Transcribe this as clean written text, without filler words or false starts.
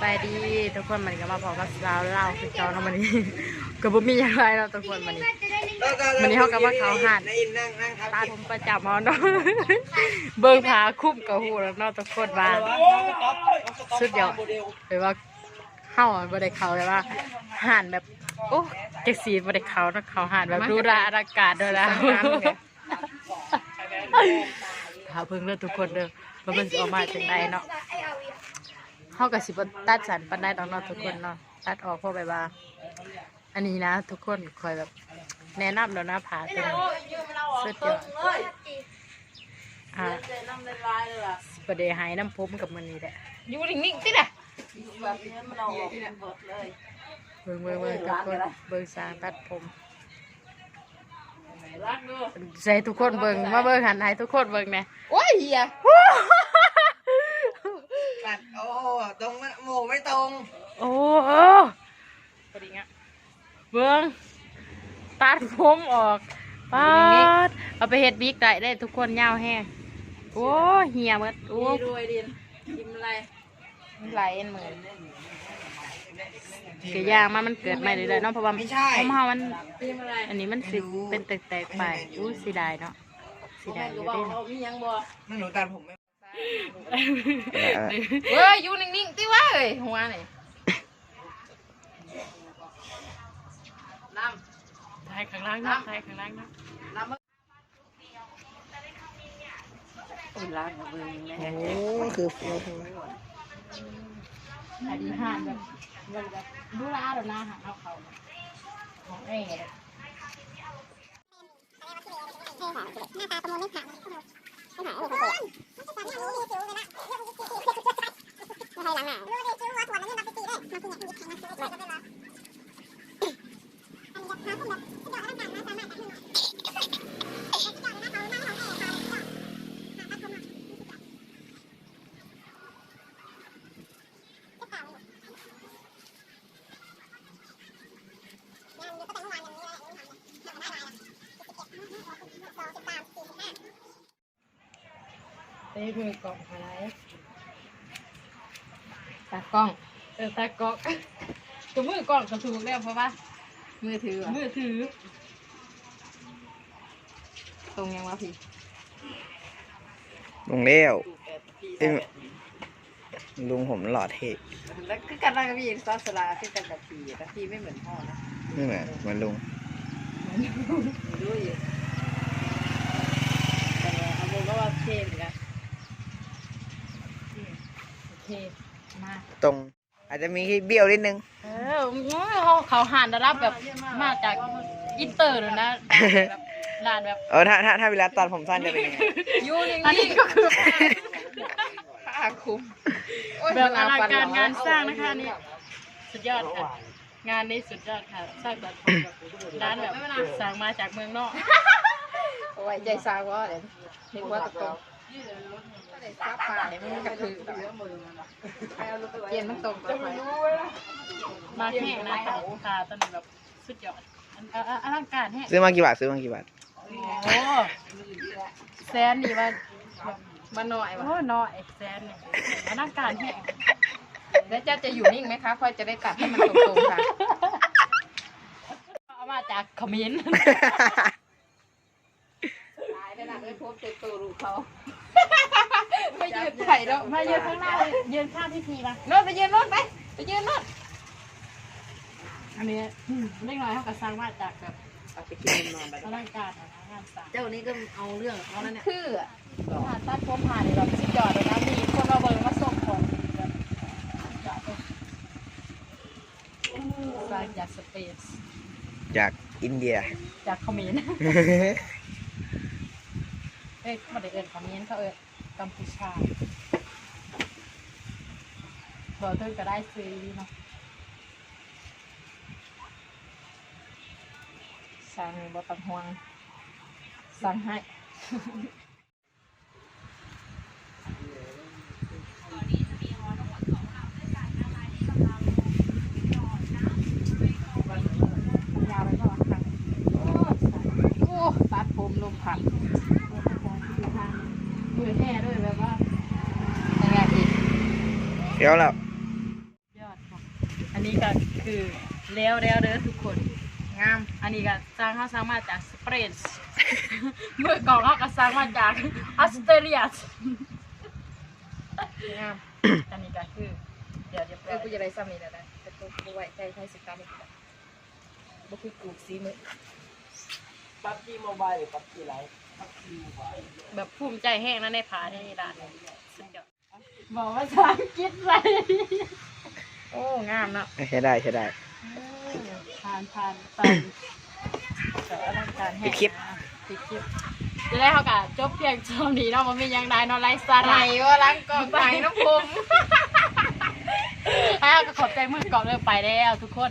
ไปดีทุกคนมันก็มาบอกกับสาวเล่าคือเจ้าเนาะมันนี้ก็บ่มีอย่างไรเราทุกคนมันนี้เขาก็ว่าเขาหันตาผมประจับเอาเนาะเบิ่งผาคุ้มกับหูแล้วเนาะทุกคนว่าสุดยอดเลยว่าเข้าบ่ได้เขาเลยว่าหันแบบโอ้เจ็กสีบ่ได้เขาเนาะเขาหันแบบดูราอากาศด้วยแล้วหาเพิ่งเด้อทุกคนเด้อว่ามันสิออกมาจังไดเนาะเขากับสิบตัดสันปันได้ต้องเนาะทุกคนเนาะตัดออกเพราะแบบว่าอันนี้นะทุกคนคอยแบบแนะนำแล้วนะผ่าเป็นสุดยอดประเดี๋ยวหายน้ำพุกับมันนี่แหละอยู่นิ่งๆสิน่ะเบิ่งทุกคนเบิ่งสางตัดผมใส่ทุกคนเบิ่งมาเบิ่งหันให้ทุกคนเบิ่งแน่โอ้ยเหี้ยตัดโอ้ตรงโมไม่ตรง โอ้พอดีงี้เบิ้งตัดผมออกปัดเอาไปเฮ็ดบิ๊กได้ทุกคนยาวแห้งโอ้เหี่ยหมดโอ้รวยดินกินอะไรไหลเหมือนเกยางมันเกิดใหม่เลยเนาะเพราะว่าผมเฮามันอันนี้มันสิเป็นแตกๆไปอู้สีได้เนาะสีได้อยู่ดิมันหนูตัดผมไม่เฮ้ยอยู่นิ่งๆติวะเอ้ยหัวนี่ถ่ายข้างล่างนะถ่ายข้างล่างนะโอ้ล่างกับเบอร์นี่แหละโอ้คือฟูอันนี้ห่านแบบดูแลเดี๋ยวนะห่านเอาเขาของเอ๋หน้าตาประมวลไม่ผ่านไม่ผ่านไม่ผ่านไม่ให้หลังหนารู้ดิชื่อว่าถั่วมันยังรับไปตีได้มาคือเนี่ยมีแข็งมาคือได้เลยอันนี้จะพาขึ้นแบบที่ดอกร่างกายนะสามารถแบบเต้มือกล่องอะไรตากล้องตากล้องตัวมือกล่องก็ถูกแล้วเพราะว่ามือถือตรงยังวะพี่ลุงเลี้ยวลุงผมหล่อเท่แล้วก็การนั่งกับพี่ซอสสลาที่กันกับพี่แต่พี่ไม่เหมือนพ่อนะไม่เหมือนลุงรู้อยู่แต่เอาโมก็ว่าเท่เหมือนกันโอเคมาตรงอาจจะมีเบี้ยวนิดนึงเขาหันระดับแบบมาจากอินเตอร์เลยนะแบบร้านแบบถ้าเวลาตัดผมสั้นจะเป็นยังไงยูอันนี้ก็คือผ้าคุ้มแบบอลังการงานสร้างนะคะนี่สุดยอดค่ะงานนี้สุดยอดค่ะสร้างแบบร้านแบบสั่งมาจากเมืองนอกโอ้ยใจสาวว่าเดี๋ยวเห็นว่าตะกงฟ้าป่าเนี่ยมันกระพือเย็นมันตรงไปมาแห้งนะค่ะตอนนี้แบบสุดยอดอลังการแห้งซื้อมากี่บาทโอ้แซนนี่มาหน่อยวะหน่อยแซนเนี่ยอลังการแห้งแล้วเจ้าจะอยู่นิ่งไหมคะค่อยจะได้ตัดให้มันตรงๆค่ะเอามาจากขมิ้นตายได้หนักไม่พบเจอตัวรูเขาไปยืนไข่แล้วมายืนข้างหน้ายืนข้างพี่พีมาโน่นไปยืนโน่นไปยืนโน่นอันนี้เล็กน้อยเขาก็สร้างมาจากแบบเอาไปกินนอนไปร่างกายงานสร้างเจ้านี้ก็เอาเรื่องเขาแล้วเนี่ยคือผ่านตัดผมผ่านแบบสุดยอดเลยนะมีคนมาเบิ่งมาส่งของแบบสร้างจากสเปนจากอินเดียจากเขมรเอ้ยมาได้เอิญเขมรเขากัมพูชาเบอร์เธอก็ได้ซื้อเนาะสั่งบ่ต้องห่วงสั่งให้ยาวไปก่อนค่ะโอ้ตัดผมลมผักด้วยแห่ด้วยแบบว่ายังไงอีกเดี๋ยวแล้ว นนี้ก็คือแล้วเด้อทุกคน งาม อันนี้ก็สร้างเขาสร้างมาจากสเปนเมื่อก่อนเขาก็สร้างมาจากออสเตรเลีย งาม อันนี้ก็คือเดี๋ยวเรียบร้อย กูจะได้ซ้ำนี่แหละนะแต่กูไว้ใจใช้สิบตามอีกบ่คือกูซีมือ ปั๊บจีโมบายหรือปั๊บจีไลฟ์ แบบภูมิใจแห้งนะในผาในร้านสุดยอดบอกว่าภาษาอังกฤษไป โอ้งามเนาะ ใช้ได้ใช้ได้ ผ่านไปแต่อลังการแห้ง ปิดคลิป ปิดคลิปจะได้เขากะจบเพียงช่วงนี้เนาะมันมีหยังได้เนาะไลฟ์สา ไหน ระ ว่าล้างกองไหนน้ำพุ ให้เขาก็ขอบใจมือก่อนเลยไปแล้วทุกคน